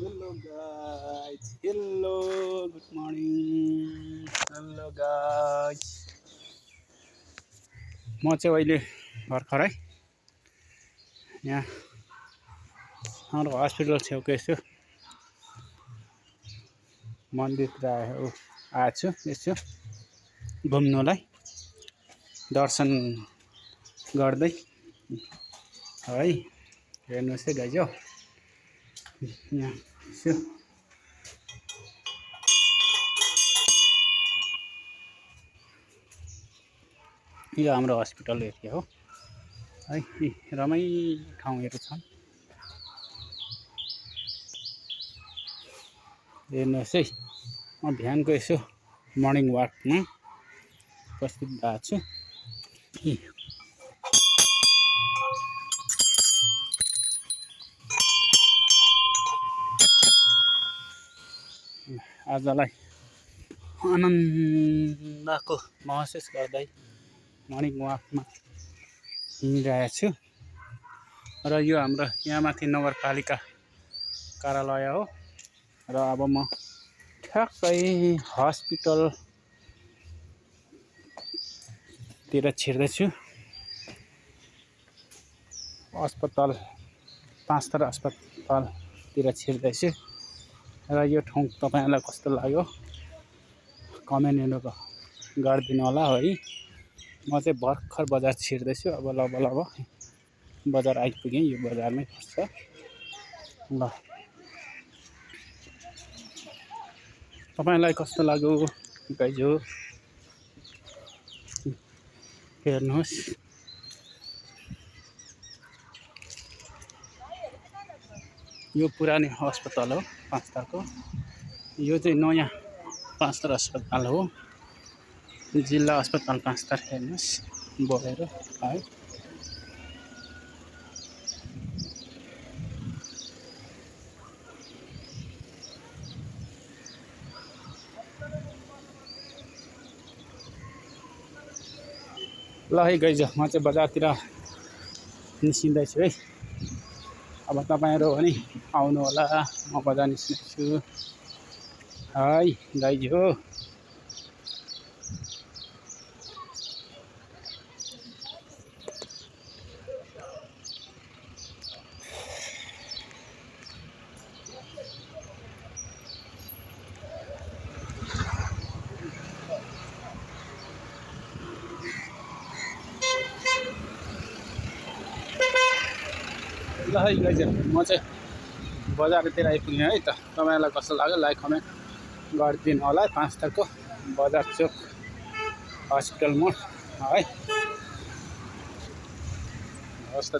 Hello guys, hello, good morning, hello guys. म चाहिँ अहिले भर्खरै यहाँ हाम्रो हस्पिटल छेउको यसो मन्दिरतिर आएको छु यसो घुम्नलाई दर्शन गर्दै है। हेर्नुहोस् है गाइज, यहाँ यसो यो हाम्रो हस्पिटल एरिया हो है। रमाइलो ठाउँहरू छन्, हेर्नुहोस् है। म बिहानको यसो मर्निङ वाकमा उपस्थित भएको छु। आजलाई आनन्दको महसुस गर्दै मर्निङ वाकमा हिँडिरहेको छु। र यो हाम्रो यहाँ माथि नगरपालिका कार्यालय हो। र अब म ठ्याक्कै हस्पिटलतिर छिर्दैछु। अस्पताल, पाँचथर अस्पतालतिर छिर्दैछु। र यो ठाउँ तपाईहरुलाई कस्तो लाग्यो कमेन्टहरु गरिदिनु होला है। म चाहिँ भर्खर बजार छिर्दैछु। अब लब बजार आइपुगेँ। यो बजारमै पर्छ ल। तपाईलाई कस्तो लाग्यो गाइज, हेर्नुहोस्। यो पुरानो अस्पताल हो पाँचथरको। यो चाहिँ नयाँ पाँचथर अस्पताल हो, जिल्ला अस्पताल पाँचथर। हेर्नुहोस् बोलेर है। ल है गाइज, म चाहिँ बजारतिर निस्किँदैछु है। अब तपाईहरु पनि आउनु होला, म बजार निस्किन्छु है गाइज हो। ल है गाइज, म चाहिँ बजारतिर आइपुगेँ है त। तपाईहरुलाई कस्तो लाग्यो लाइक कमेन्ट गरिदिनु होला है। पाँचथरको बजार चोक हस्पिटल मोड है।